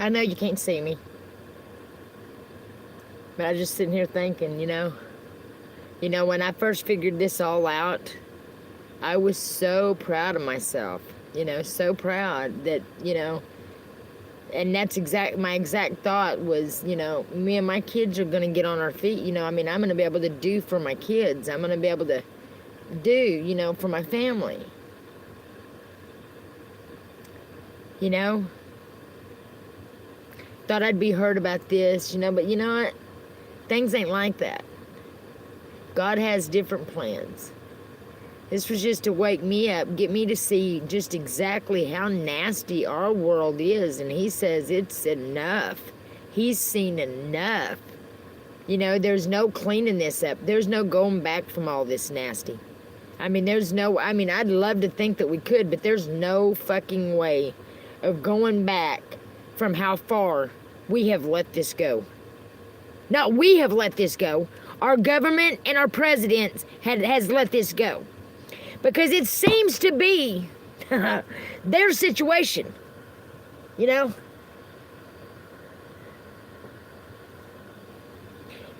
I know you can't see me, but I was just sitting here thinking, when I first figured this all out, I was so proud of myself, so proud that, and that's my exact thought was, me and my kids are going to get on our feet. I'm going to be able to do for my kids. I'm going to be able to do, for my family. Thought I'd be heard about this, but you know what? Things ain't like that. God has different plans. This was just to wake me up, get me to see just exactly how nasty our world is. And he says it's enough. He's seen enough. There's no cleaning this up. There's no going back from all this nasty. I'd love to think that we could, but there's no fucking way of going back from how far we have let this go. No, we have let this go. Our government and our presidents has let this go. Because it seems to be their situation,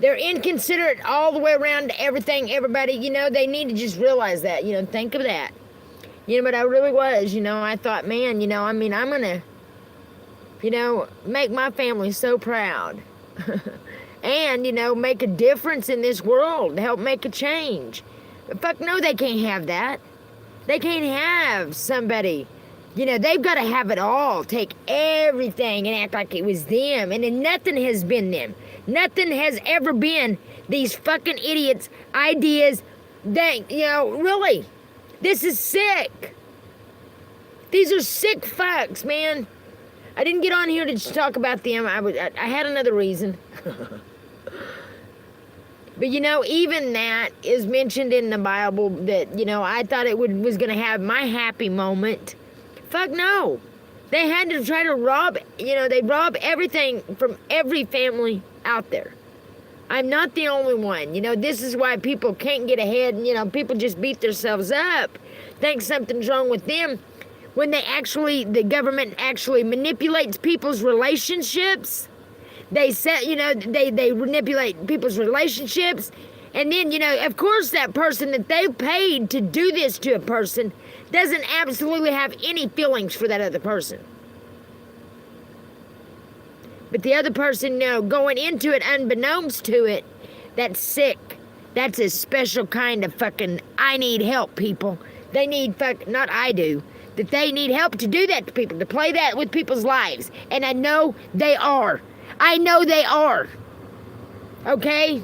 They're inconsiderate all the way around to everything, everybody, they need to just realize that, think of that. But I really was, I thought, man, I'm going to, make my family so proud. And, make a difference in this world, help make a change. But fuck no, they can't have that. They can't have somebody, they've got to have it all, take everything and act like it was them. And then nothing has been them. Nothing has ever been these fucking idiots' ideas. Really, this is sick. These are sick fucks, man. I didn't get on here to just talk about them. I had another reason. But, even that is mentioned in the Bible that, I thought it was going to have my happy moment. Fuck no. They had to try to rob, they rob everything from every family out there. I'm not the only one. This is why people can't get ahead and, people just beat themselves up, think something's wrong with them. When the government actually manipulates people's relationships. They set, they manipulate people's relationships. And then, of course that person that they paid to do this to a person doesn't absolutely have any feelings for that other person. But the other person, going into it unbeknownst to it, that's sick. That's a special kind of fucking, I need help, people. They need not I do, that they need help to do that to people, to play that with people's lives. And I know they are. I know they are. Okay?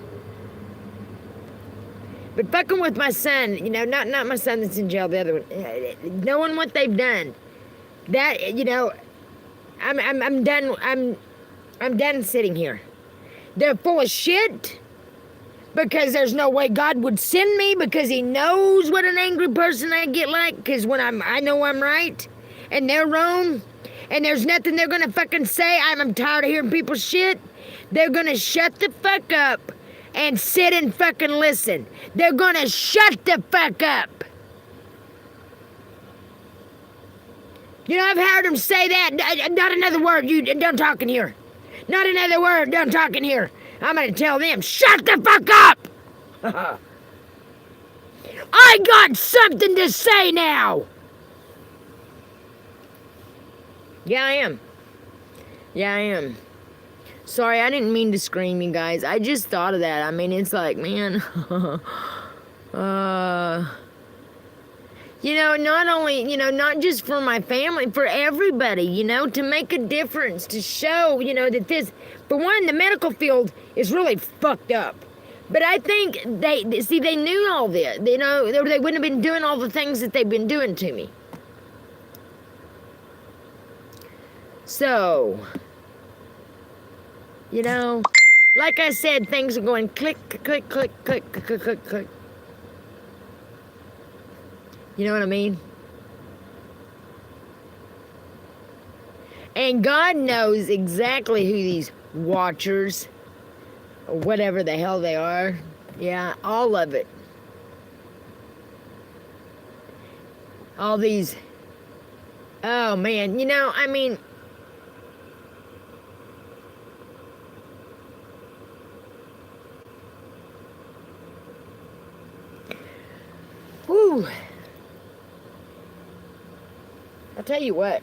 But fucking with my son, not my son that's in jail, the other one, knowing what they've done, that, I'm done, I'm done sitting here. They're full of shit because there's no way God would send me because he knows what an angry person I get like, because when I know I'm right and they're wrong, and there's nothing they're gonna fucking say. I'm tired of hearing people's shit. They're gonna shut the fuck up and sit and fucking listen. They're gonna shut the fuck up. I've heard them say that. Not another word. You don't talk in here. Not another word. Don't talk in here. I'm gonna tell them, shut the fuck up. I got something to say now. Yeah, I am. Sorry, I didn't mean to scream, you guys. I just thought of that. It's like, man. Not only, not just for my family, for everybody, to make a difference, to show, that this, for one, the medical field is really fucked up. But I think they knew all this, they wouldn't have been doing all the things that they've been doing to me. So, like I said, things are going click, click, click, click, click, click, click. You know what I mean? And God knows exactly who these watchers, or whatever the hell they are, yeah, all of it. All these, oh man, Whew. I'll tell you what.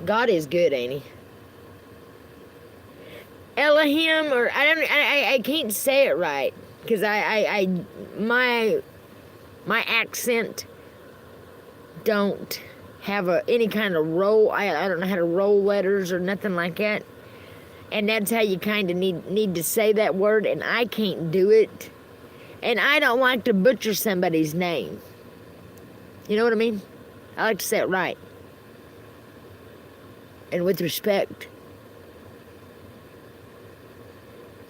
God is good, ain't he? Elohim, or I can't say it right, because my accent don't have any kind of roll. I don't know how to roll letters or nothing like that. And that's how you kind of need to say that word, and I can't do it. And I don't like to butcher somebody's name. You know what I mean? I like to say it right. And with respect.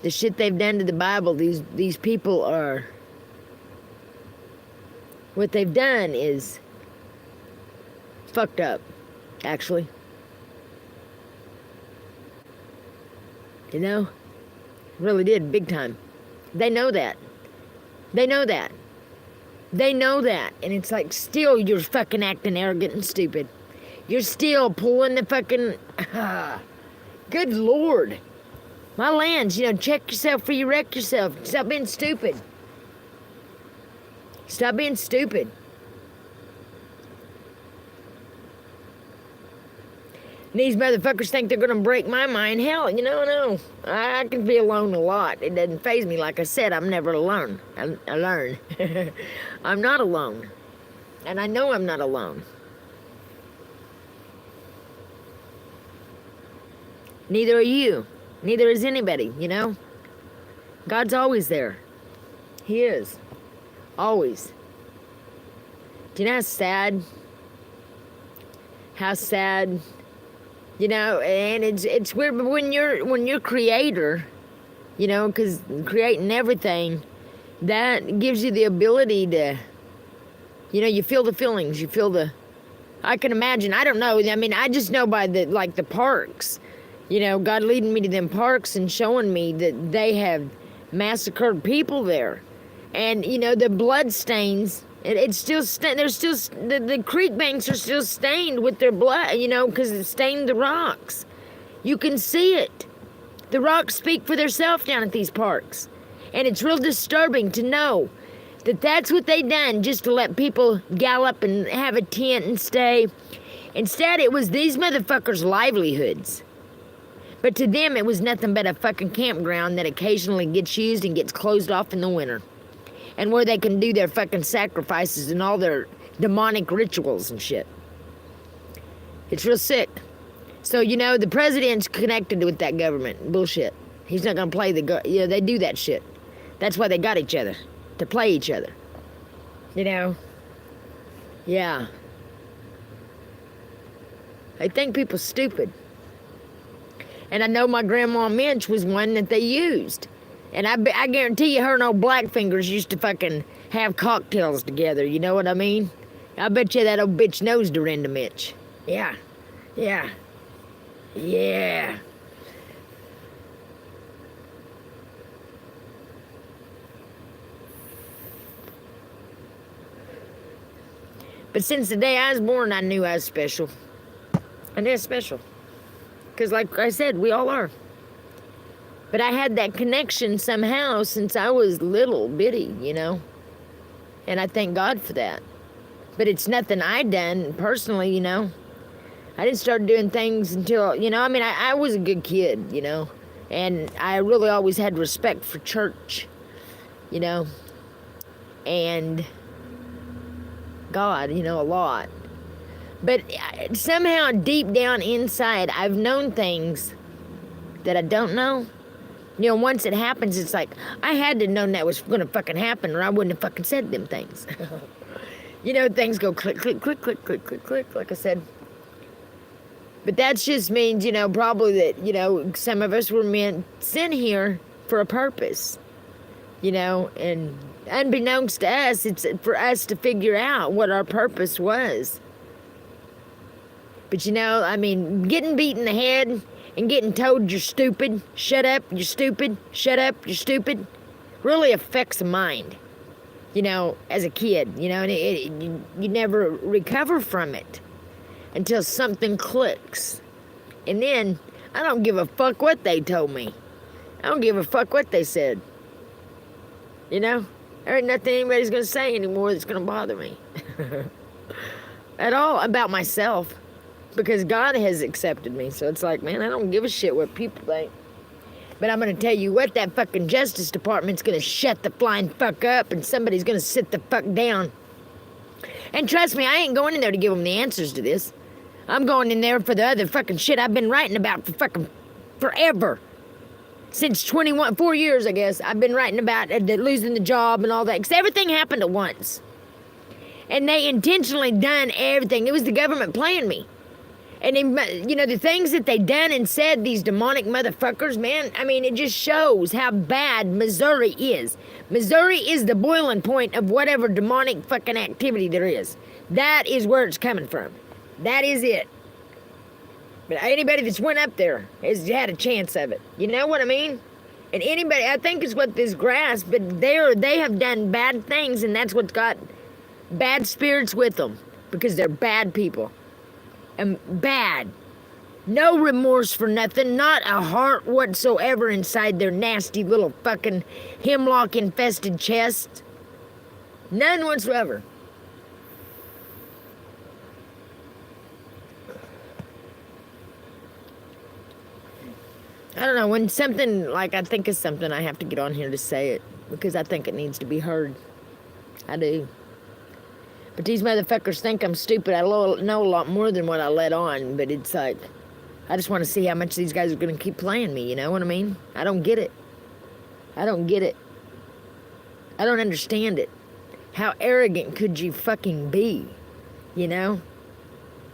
The shit they've done to the Bible, these people are... What they've done is fucked up, actually. You know? Really did, big time. They know that. They know that. They know that. And it's like, still you're fucking acting arrogant and stupid. You're still pulling the fucking... good Lord. My lands, check yourself before you wreck yourself. Stop being stupid. Stop being stupid. These motherfuckers think they're gonna break my mind. Hell, no. I can be alone a lot. It doesn't faze me. Like I said, I'm never alone. I learn. I'm not alone. And I know I'm not alone. Neither are you. Neither is anybody, God's always there. He is. Always. Do you know how sad? How sad... and it's weird, but when you're creator, because creating everything, that gives you the ability to, you feel the feelings, I can imagine, I don't know, I just know by the parks, God leading me to them parks and showing me that they have massacred people there, and, the blood stains, it's still there's still the creek banks are still stained with their blood, because it stained the rocks. You can see it. The rocks speak for themselves down at these parks, and it's real disturbing to know that that's what they done just to let people gallop and have a tent and stay. Instead, it was these motherfuckers' livelihoods. But to them, it was nothing but a fucking campground that occasionally gets used and gets closed off in the winter. And where they can do their fucking sacrifices and all their demonic rituals and shit. It's real sick. So, the president's connected with that government. Bullshit. He's not gonna play they do that shit. That's why they got each other. To play each other. Yeah. They think people stupid. And I know my grandma Minch was one that they used. And I guarantee you her and old Blackfingers used to fucking have cocktails together, you know what I mean? I bet you that old bitch knows Dorinda Mitch. Yeah. But since the day I was born, I knew I was special. I knew I was special. Because like I said, we all are. But I had that connection somehow since I was little bitty, And I thank God for that. But it's nothing I done personally, I didn't start doing things until, I was a good kid, And I really always had respect for church, And God, a lot. But somehow deep down inside, I've known things that I don't know. Once it happens, it's like, I had to know that was going to fucking happen or I wouldn't have fucking said them things. Things go click, click, click, click, click, click, click, like I said. But that just means, probably that, some of us were meant sent here for a purpose. And unbeknownst to us, it's for us to figure out what our purpose was. But, getting beat in the head and getting told you're stupid, shut up, you're stupid, shut up, you're stupid, really affects the mind, as a kid, and you never recover from it until something clicks. And then, I don't give a fuck what they told me. I don't give a fuck what they said. You know? There ain't nothing anybody's gonna say anymore that's gonna bother me. At all about myself. Because God has accepted me. So it's like, man, I don't give a shit what people think. But I'm gonna tell you what, that fucking Justice Department's gonna shut the flying fuck up and somebody's gonna sit the fuck down. And trust me, I ain't going in there to give them the answers to this. I'm going in there for the other fucking shit I've been writing about for fucking forever. Since 4 years, I guess, I've been writing about losing the job and all that. Because everything happened at once. And they intentionally done everything. It was the government playing me. And they, you know, the things that they done and said, these demonic motherfuckers, man, I mean, it just shows how bad Missouri is. Missouri is the boiling point of whatever demonic fucking activity there is. That is where it's coming from. That is it. But anybody that's went up there has had a chance of it. You know what I mean? And anybody, I think it's what this grass, but they have done bad things, and that's what's got bad spirits with them. Because they're bad people. And bad. No remorse for nothing. Not a heart whatsoever inside their nasty little fucking hemlock-infested chest. None whatsoever. I don't know, when something, like I think is something, I have to get on here to say it. Because I think it needs to be heard. I do. But these motherfuckers think I'm stupid. I know a lot more than what I let on. But it's like, I just want to see how much these guys are going to keep playing me. You know what I mean? I don't get it. I don't get it. I don't understand it. How arrogant could you fucking be? You know?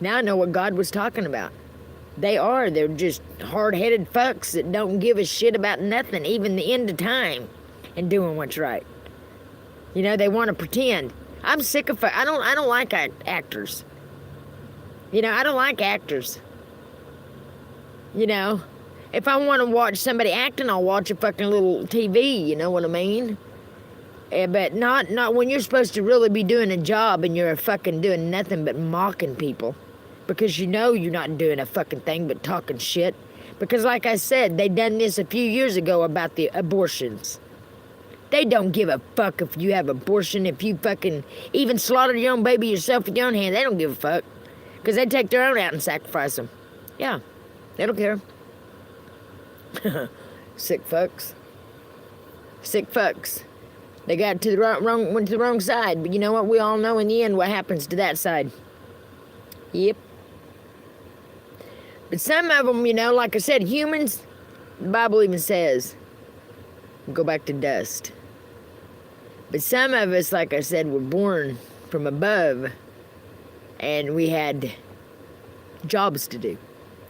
Now I know what God was talking about. They're just hard-headed fucks that don't give a shit about nothing, even the end of time, and doing what's right. You know, they want to pretend. I'm sick of I don't like actors. You know, I don't like actors. You know, if I want to watch somebody acting, I'll watch a fucking little TV, you know what I mean? But not when you're supposed to really be doing a job and you're fucking doing nothing but mocking people. Because you know you're not doing a fucking thing but talking shit. Because like I said, they done this a few years ago about the abortions. They don't give a fuck if you have abortion, if you fucking even slaughter your own baby yourself with your own hand. They don't give a fuck. Because they take their own out and sacrifice them. Yeah, they don't care. Sick fucks. Sick fucks. They got to the went to the wrong side. But you know what? We all know in the end what happens to that side. Yep. But some of them, you know, like I said, humans, the Bible even says, go back to dust. But some of us, like I said, were born from above, and we had jobs to do.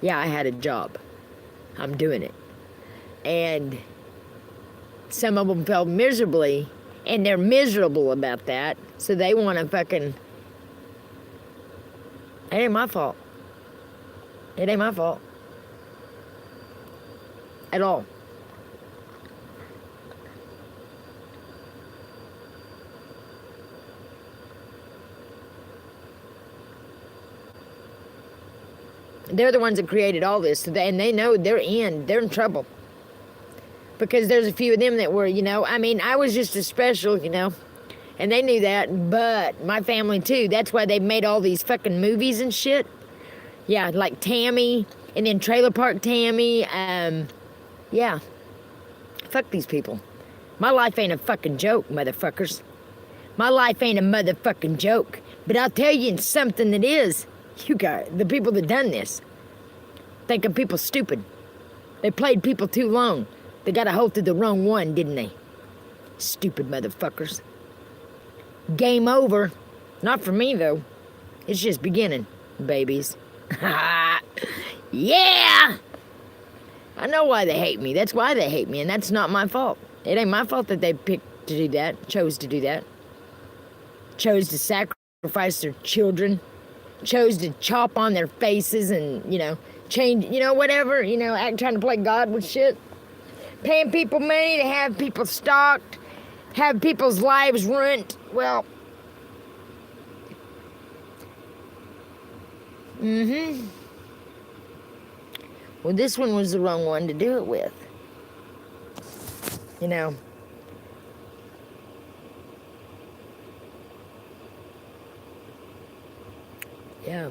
Yeah, I had a job. I'm doing it. And some of them felt miserably, and they're miserable about that, so they want to fucking... It ain't my fault. It ain't my fault. At all. They're the ones that created all this, and they know they're in trouble. Because there's a few of them that were, you know, I mean, I was just a special, you know, and they knew that, but my family too. That's why they made all these fucking movies and shit. Yeah, like Tammy, and then Trailer Park Tammy. Yeah. Fuck these people. My life ain't a fucking joke, motherfuckers. My life ain't a motherfucking joke. But I'll tell you something that is. You guys, the people that done this, thinking people stupid. They played people too long. They got a hold of the wrong one, didn't they? Stupid motherfuckers. Game over. Not for me, though. It's just beginning, babies. Yeah! I know why they hate me. That's why they hate me, and that's not my fault. It ain't my fault that they picked to do that, chose to do that. Chose to sacrifice their children. Chose to chop on their faces and, you know, change, you know, whatever, you know, trying to play God with shit. Paying people money to have people stalked, have people's lives ruined. Well, well, this one was the wrong one to do it with. You know, Yeah.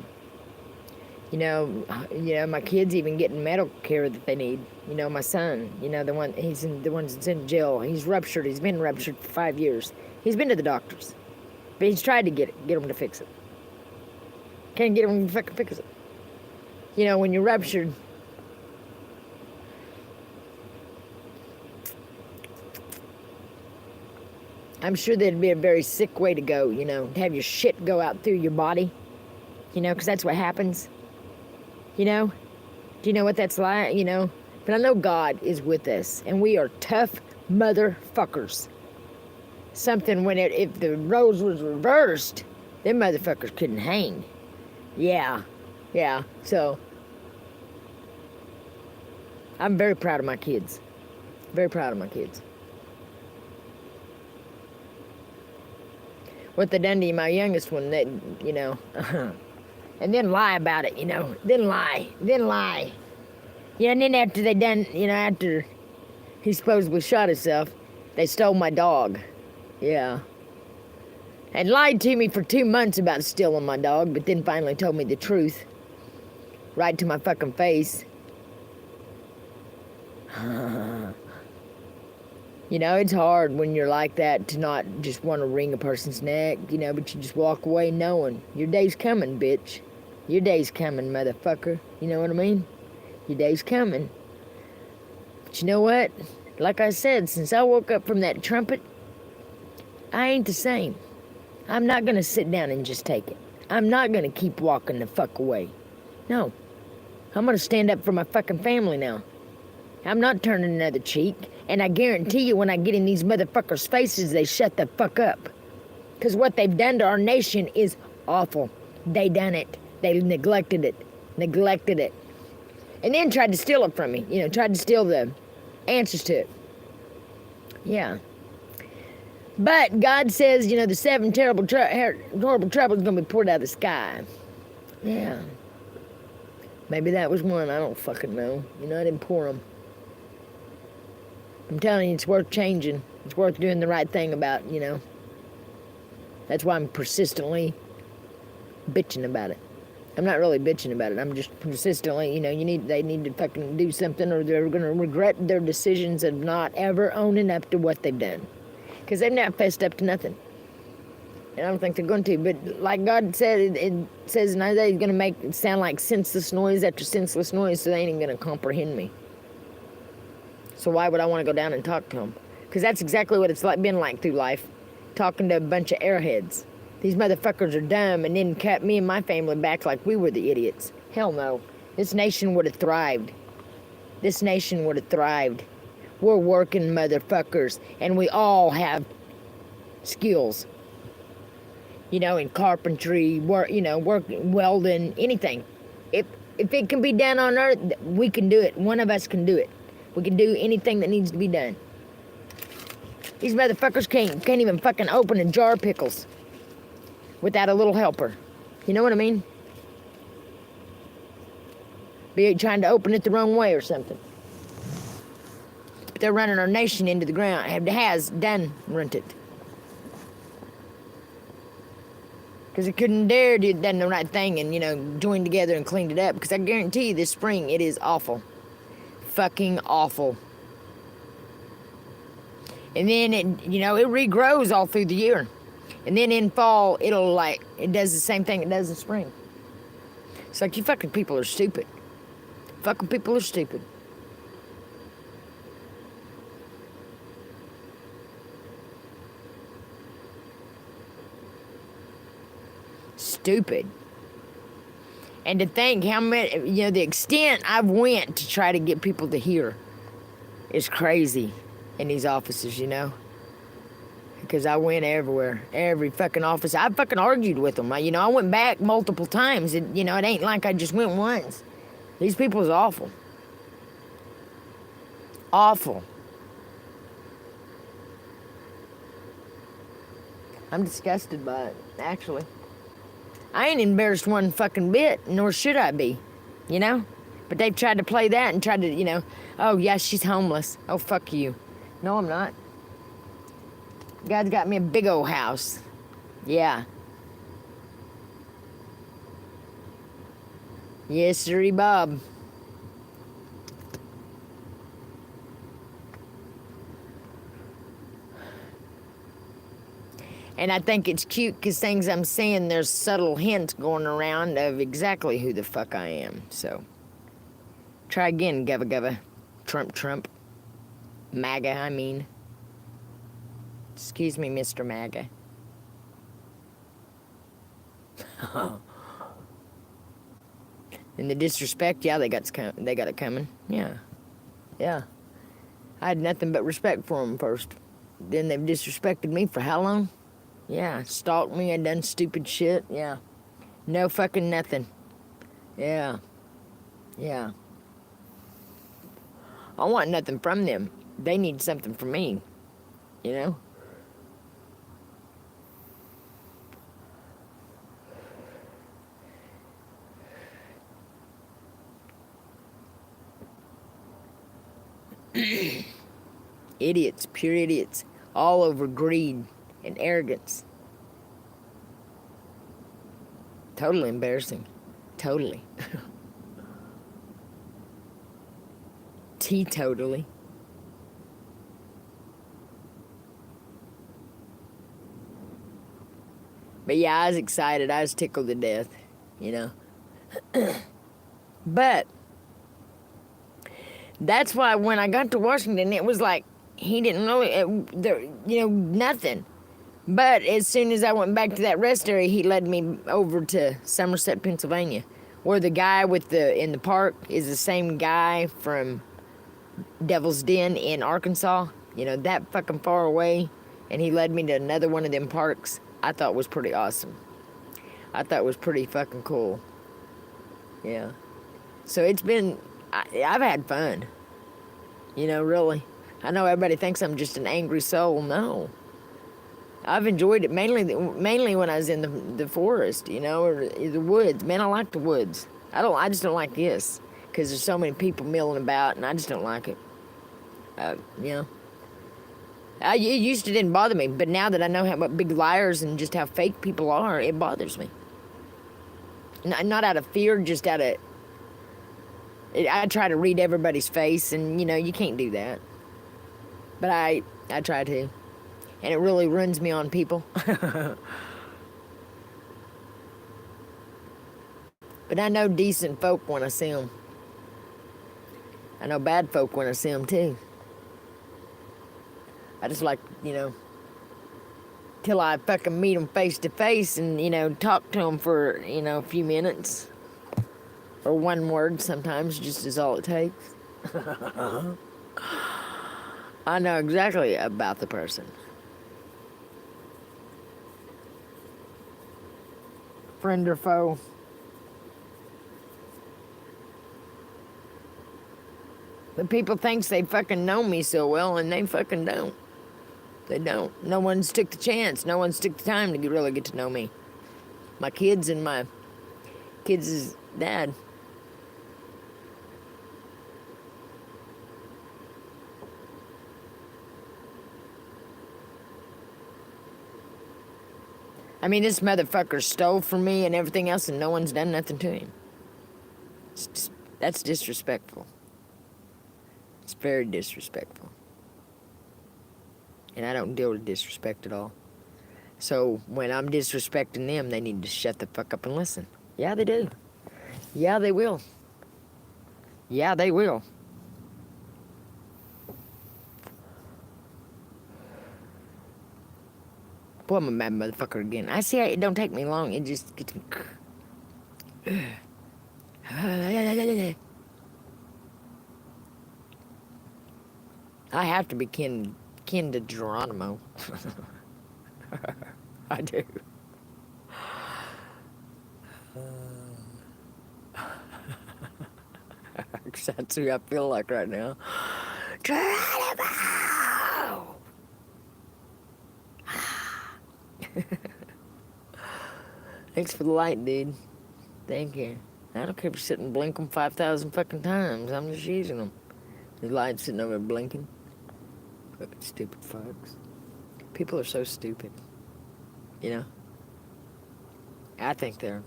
My kids even getting medical care that they need. My son, the one that's in jail. He's ruptured. He's been ruptured for 5 years. He's been to the doctors, but he's tried to get them to fix it. Can't get them to fucking fix it. When you're ruptured, I'm sure that'd be a very sick way to go. To have your shit go out through your body. Because that's what happens. Do you know what that's like? But I know God is with us, and we are tough motherfuckers. Something if the roles was reversed, them motherfuckers couldn't hang. Yeah. So I'm very proud of my kids. Very proud of my kids. What they done to my youngest one, that and then lie about it, then lie. Yeah, and then after they done, after he supposedly shot himself, they stole my dog. Yeah. And lied to me for 2 months about stealing my dog, but then finally told me the truth. Right to my fucking face. It's hard when you're like that to not just want to wring a person's neck, but you just walk away knowing your day's coming, bitch. Your day's coming, motherfucker. You know what I mean? Your day's coming. But you know what? Like I said, since I woke up from that trumpet, I ain't the same. I'm not going to sit down and just take it. I'm not going to keep walking the fuck away. No. I'm going to stand up for my fucking family now. I'm not turning another cheek. And I guarantee you when I get in these motherfuckers' faces, they shut the fuck up. Because what they've done to our nation is awful. They done it. They neglected it. And then tried to steal it from me. Tried to steal the answers to it. Yeah. But God says, the 7 horrible troubles is going to be poured out of the sky. Yeah. Maybe that was one. I don't fucking know. I didn't pour them. I'm telling you, it's worth changing. It's worth doing the right thing about, That's why I'm persistently bitching about it. I'm not really bitching about it. I'm just persistently, they need to fucking do something or they're going to regret their decisions of not ever owning up to what they've done. Because they've not fessed up to nothing. And I don't think they're going to. But like God said, it says in Isaiah, He's going to make it sound like senseless noise after senseless noise, so they ain't going to comprehend me. So why would I want to go down and talk to them? Because that's exactly what it's been like through life. Talking to a bunch of airheads. These motherfuckers are dumb and then cut me and my family back like we were the idiots. Hell no. This nation would have thrived. We're working motherfuckers. And we all have skills. In carpentry, welding, anything. If it can be done on earth, we can do it. One of us can do it. We can do anything that needs to be done. These motherfuckers can't even fucking open a jar of pickles without a little helper. You know what I mean? Be trying to open it the wrong way or something. But they're running our nation into the ground. Has done ruined it. Because they couldn't dare do done the right thing and, joined together and cleaned it up. Because I guarantee you this spring it is awful. Fucking awful. And then it regrows all through the year. And then in fall, it does the same thing it does in spring. It's like you fucking people are stupid. Fucking people are stupid. Stupid. And to think how much, the extent I've went to try to get people to hear is crazy in these offices, Because I went everywhere, every fucking office. I fucking argued with them. I went back multiple times. It ain't like I just went once. These people is awful. Awful. I'm disgusted by it, actually. I ain't embarrassed one fucking bit, nor should I be, But they've tried to play that and tried to, oh, yeah, she's homeless. Oh, fuck you. No, I'm not. God's got me a big old house. Yeah. Yes, sirree, Bob. And I think it's cute because things I'm saying, there's subtle hints going around of exactly who the fuck I am. So, try again, gubba gubba. Trump, Trump. MAGA, I mean. Excuse me, Mr. MAGA. And the disrespect, yeah, they got it coming. Yeah. Yeah. I had nothing but respect for them first. Then they've disrespected me for how long? Yeah, stalked me and done stupid shit. Yeah. No fucking nothing. Yeah. Yeah. I want nothing from them. They need something from me. You know? Idiots, pure idiots. All over greed and arrogance. Totally embarrassing. Totally. Teetotally. But yeah, I was excited. I was tickled to death, you know. But that's why when I got to Washington, it was like he didn't really, nothing. But as soon as I went back to that rest area, he led me over to Somerset, Pennsylvania, where the guy in the park is the same guy from Devil's Den in Arkansas. You know, that fucking far away. And he led me to another one of them parks I thought was pretty awesome. I thought it was pretty fucking cool. Yeah. So it's been, I've had fun. You know, really. I know everybody thinks I'm just an angry soul. No. I've enjoyed it mainly when I was in the forest, you know, or the woods. Man, I like the woods. I just don't like this because there's so many people milling about, and I just don't like it. You know, it used to didn't bother me, but now that I know what big liars and just how fake people are, it bothers me. Not out of fear, just out of. I try to read everybody's face, and you know you can't do that. But I try to. And it really runs me on people. But I know decent folk when I see them. I know bad folk when I see them too. I just like, you know, till I fucking meet them face to face and, you know, talk to them for, you know, a few minutes. Or one word sometimes, just is all it takes. I know exactly about the person. Friend or foe. But people thinks they fucking know me so well, and they fucking don't. They don't. No one's took the chance. No one's took the time to really get to know me. My kids and my kids' dad. I mean, this motherfucker stole from me and everything else, and no one's done nothing to him. That's disrespectful. It's very disrespectful. And I don't deal with disrespect at all. So when I'm disrespecting them, they need to shut the fuck up and listen. Yeah, they do. Yeah, they will. Yeah, they will. Boy, I'm a mad motherfucker again. I see it don't take me long. It just gets me. I have to be kin to Geronimo. I do. That's who I feel like right now. Geronimo! Thanks for the light, dude. Thank you. I don't care if you sit and blink them 5,000 fucking times. I'm just using them. The light's sitting over there blinking. Fucking stupid fucks. People are so stupid. You know? I think they're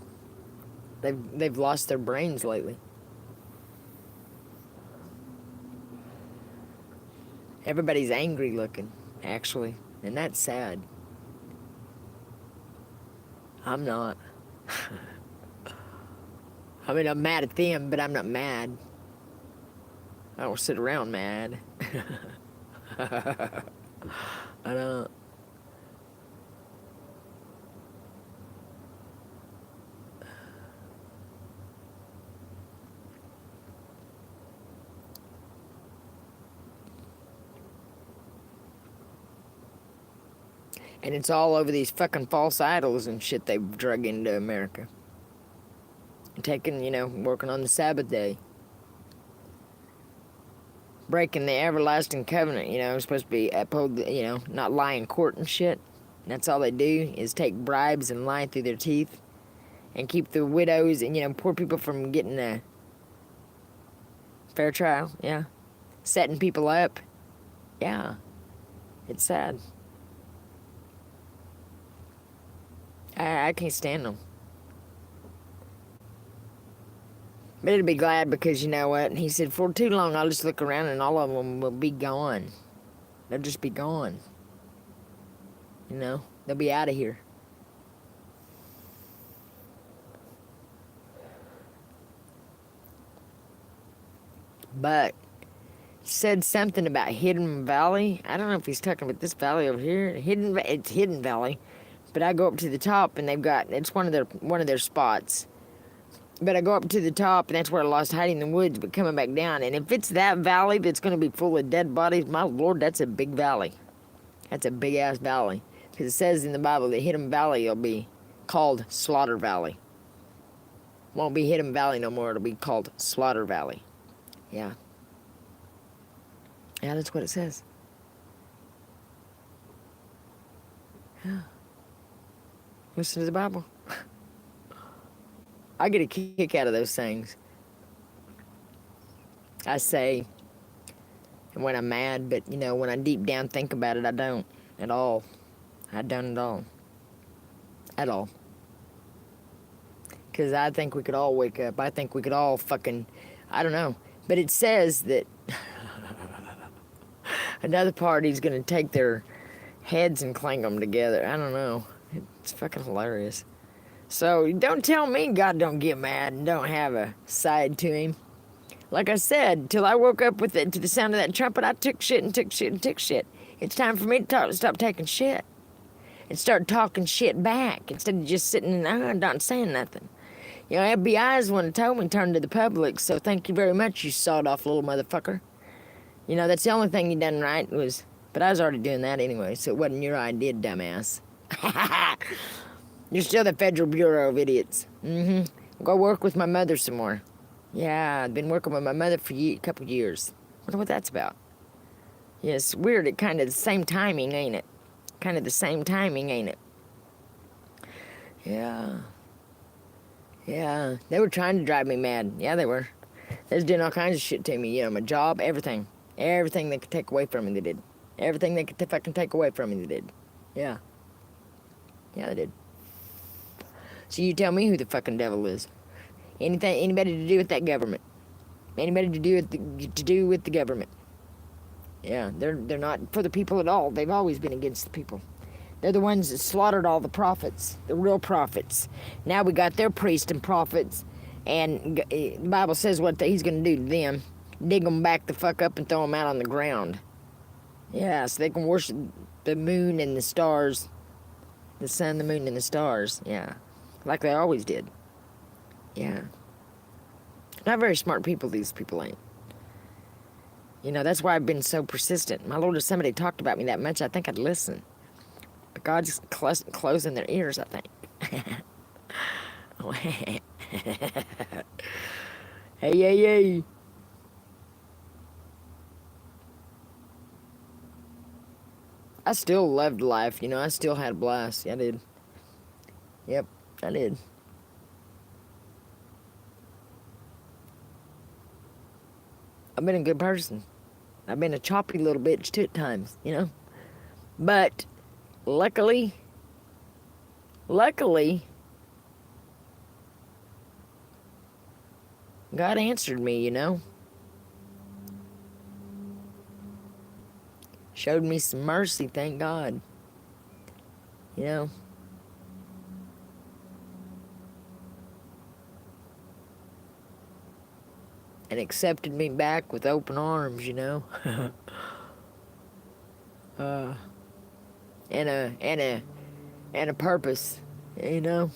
They've lost their brains lately. Everybody's angry looking, actually, and that's sad. I'm not. I mean, I'm mad at them, but I'm not mad. I don't sit around mad. I don't. And it's all over these fucking false idols and shit they've drug into America. Taking, working on the Sabbath day. Breaking the everlasting covenant, supposed to be uphold, not lie in court and shit. And that's all they do is take bribes and lie through their teeth. And keep the widows and, poor people from getting a fair trial, yeah. Setting people up. Yeah. It's sad. I can't stand them. But it'll be glad because you know what? He said, for too long, I'll just look around and all of them will be gone. They'll just be gone. They'll be out of here. But said something about Hidden Valley. I don't know if he's talking about this valley over here. It's Hidden Valley. But I go up to the top and it's one of their spots. But I go up to the top and that's where I lost hiding in the woods, but coming back down. And if it's that valley that's going to be full of dead bodies, my Lord, that's a big valley. That's a big ass valley. Because it says in the Bible that Hidden Valley will be called Slaughter Valley. Won't be Hidden Valley no more. It'll be called Slaughter Valley. Yeah. Yeah, that's what it says. Yeah. Listen to the Bible. I get a kick out of those things. I say when I'm mad, but when I deep down think about it, I don't at all. I don't at all. At all. Because I think we could all wake up. I think we could all fucking, I don't know. But it says that another party's going to take their heads and clank them together. I don't know. It's fucking hilarious. So don't tell me God don't get mad and don't have a side to him. Like I said, till I woke up to the sound of that trumpet, I took shit and took shit and took shit. It's time for me to stop taking shit and start talking shit back instead of just sitting and not saying nothing. FBI's one that told me to turn to the public, so thank you very much, you sawed-off little motherfucker. That's the only thing you done right was... But I was already doing that anyway, so it wasn't your idea, dumbass. You're still the Federal Bureau of Idiots. Go work with my mother some more. Yeah, I've been working with my mother for a couple years. Wonder what that's about. Yeah, it's weird. It kind of the same timing, ain't it? Kind of the same timing, ain't it? Yeah. Yeah, they were trying to drive me mad. Yeah, they were. They was doing all kinds of shit to me. My job, everything. Everything they could take away from me, they did. Everything they could fucking take away from me, they did. Yeah. Yeah, they did. So you tell me who the fucking devil is. Anybody to do with that government. Anybody to do with the government. Yeah, they're not for the people at all. They've always been against the people. They're the ones that slaughtered all the prophets, the real prophets. Now we got their priests and prophets, and the Bible says what he's going to do to them. Dig them back the fuck up and throw them out on the ground. Yeah, so they can worship the moon and the stars. The sun, the moon, and the stars. Yeah, like they always did. Yeah. Not very smart people, these people ain't. That's why I've been so persistent. My Lord, if somebody talked about me that much, I think I'd listen. But God's closing their ears, I think. Hey. I still loved life, I still had a blast. Yeah, I did. Yep, I did. I've been a good person. I've been a choppy little bitch too at times, But luckily, God answered me, you know. Showed me some mercy, thank God. You know. And accepted me back with open arms, you know. uh, and a purpose, you know.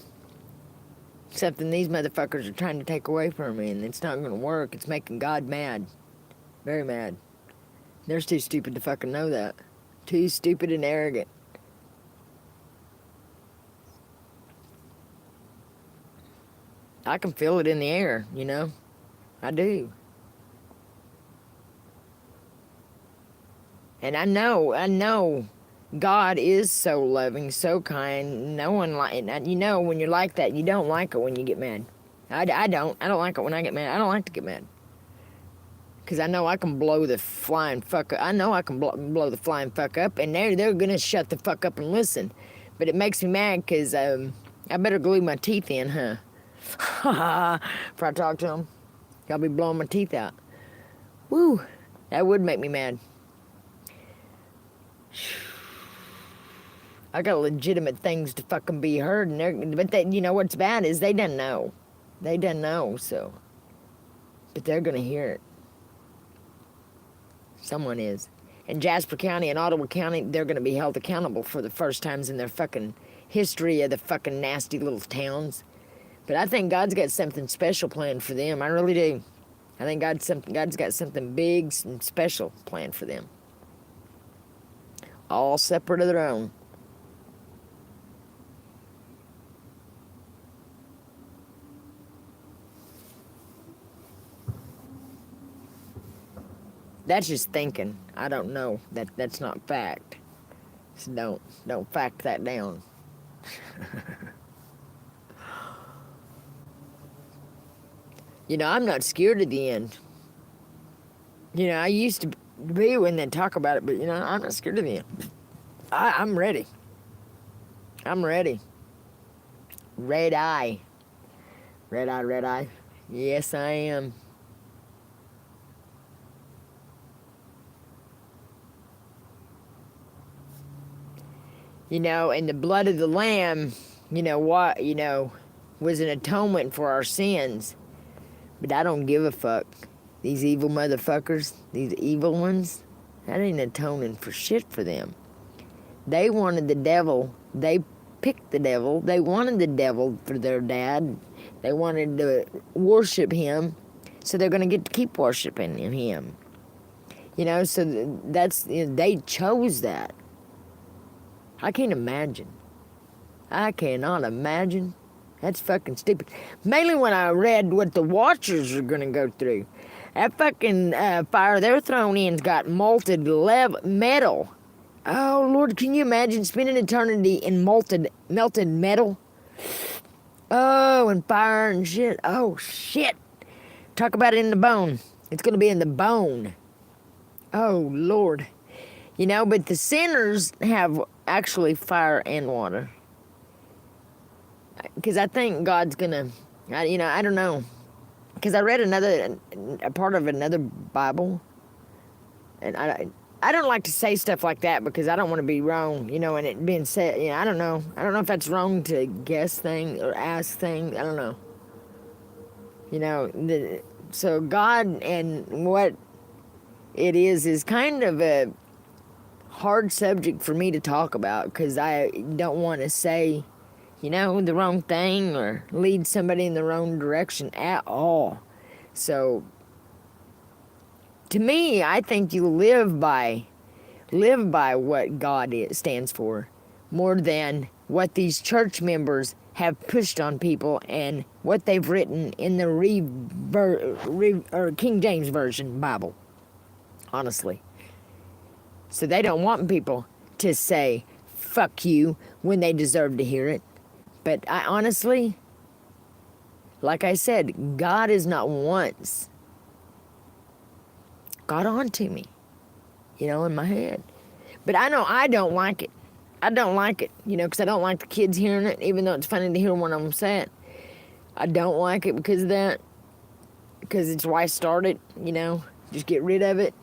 Something these motherfuckers are trying to take away from me, and it's not gonna work. It's making God mad. Very mad. They're too stupid to fucking know that. Too stupid and arrogant. I can feel it in the air, you know. I do. And I know God is so loving, so kind. No one you know, when you're like that, you don't like it when you get mad. I don't like it when I get mad. I don't like to get mad. Because I know I can blow the flying fuck up. I know I can blow the flying fuck up, and they're going to shut the fuck up and listen. But it makes me mad because I better glue my teeth in, huh? If I talk to them, I'll be blowing my teeth out. Woo, that would make me mad. I got legitimate things to fucking be heard, but they, you know what's bad is they didn't know. They didn't know, so. But they're going to hear it. Someone is. In Jasper County and Ottawa County, they're going to be held accountable for the first times in their fucking history of the fucking nasty little towns. But I think God's got something special planned for them. I really do. I think God's got something big and special planned for them. All separate of their own. That's just thinking. I don't know. That's not fact. So don't fact that down. You know, I'm not scared of the end. You know, I used to be when they talk about it, but you know, I'm not scared of the end. I'm ready. I'm ready. Red eye. Red eye, red eye. Yes, I am. You know, and the blood of the Lamb, you know what, you know, was an atonement for our sins. But I don't give a fuck. These evil motherfuckers, these evil ones, that ain't atoning for shit for them. They wanted the devil. They picked the devil. They wanted the devil for their dad. They wanted to worship him. So they're going to get to keep worshiping him. You know, so that's, you know, they chose that. I can't imagine. I cannot imagine. That's fucking stupid. Mainly when I read what the Watchers are going to go through. That fucking fire they're thrown in's got molten metal. Oh, Lord, can you imagine spending eternity in melted metal? Oh, and fire and shit. Oh, shit. Talk about it in the bone. It's going to be in the bone. Oh, Lord. You know, but the sinners have actually fire and water. Because I think God's going to, you know, I don't know. Because I read a part of another Bible. And I don't like to say stuff like that because I don't want to be wrong, you know, and it being said, you know, I don't know. I don't know if that's wrong to guess things or ask things. I don't know. You know, so God and what it is kind of a hard subject for me to talk about because I don't want to say, you know, the wrong thing or lead somebody in the wrong direction at all. So, to me, I think you live by what God stands for more than what these church members have pushed on people and what they've written in the King James Version Bible, honestly. So they don't want people to say, fuck you, when they deserve to hear it. But I honestly, like I said, God has not once got on to me, you know, in my head. But I know I don't like it. I don't like it, you know, because I don't like the kids hearing it, even though it's funny to hear one of them say it. I don't like it because of that. because it's why I started, just get rid of it.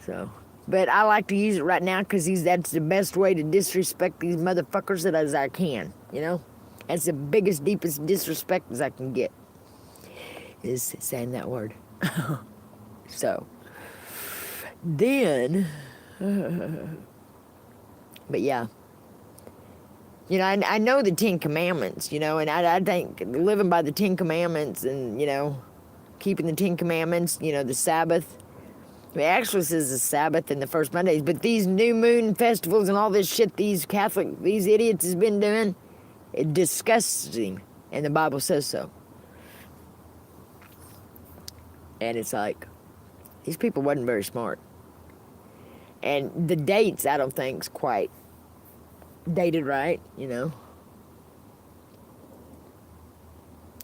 So, but I like to use it right now because that's the best way to disrespect these motherfuckers as I can, That's the biggest, deepest disrespect as I can get, is saying that word. So, then, but yeah. I know the Ten Commandments, and I think living by the Ten Commandments and, keeping the Ten Commandments, the Sabbath. It actually says the Sabbath and the first Mondays, but these new moon festivals and all this shit these idiots has been doing, it disgusts him, and the Bible says so. And it's like, these people wasn't very smart. And the dates, I don't think, is quite dated right, And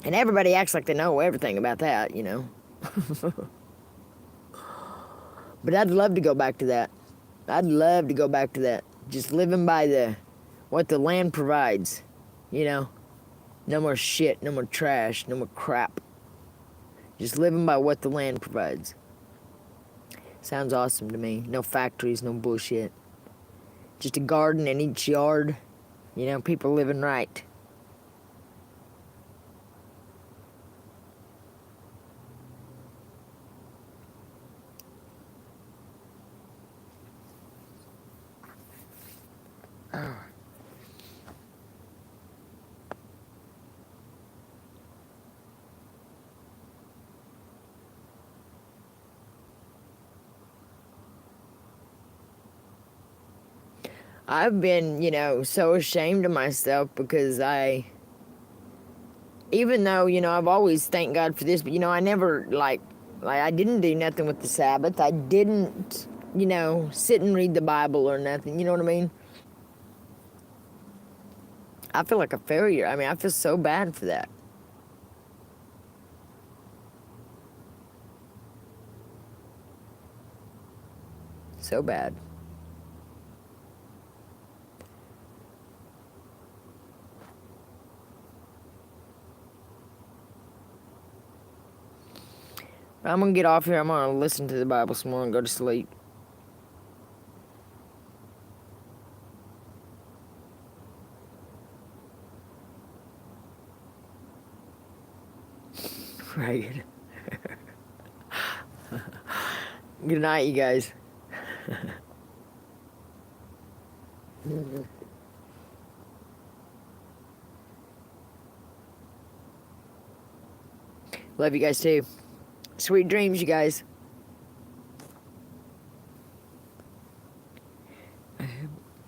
everybody acts like they know everything about that, But I'd love to go back to that. I'd love to go back to that. Just living by what the land provides, No more shit, no more trash, no more crap. Just living by what the land provides. Sounds awesome to me. No factories, no bullshit. Just a garden in each yard. People living right. I've been, so ashamed of myself because even though, I've always thanked God for this, but, I never, I didn't do nothing with the Sabbath. I didn't, sit and read the Bible or nothing. You know what I mean? I feel like a failure. I mean, I feel so bad for that. So bad. I'm going to get off here. I'm going to listen to the Bible some more and go to sleep. Right. Good night, you guys. Love you guys too. Sweet dreams, you guys.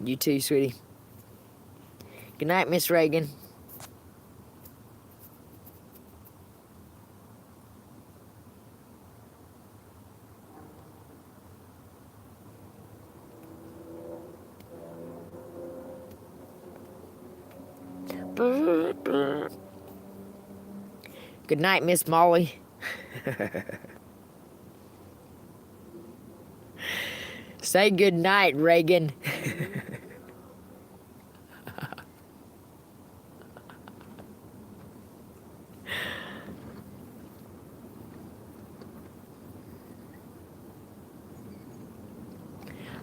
You too, sweetie. Good night, Miss Reagan. Good night, Miss Molly. Say good night, Reagan.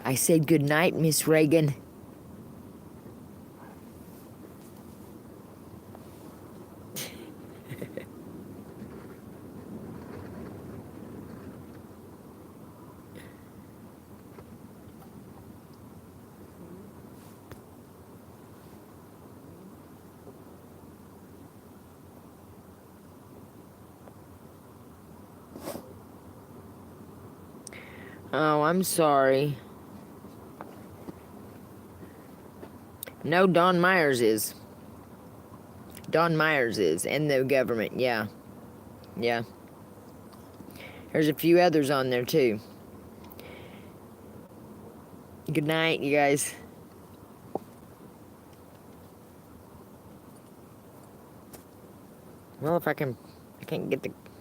I said good night, Miss Reagan. Oh, I'm sorry. No, Don Myers is. Don Myers is. And the government, yeah. Yeah. There's a few others on there, too. Good night, you guys. Well, if I can't get the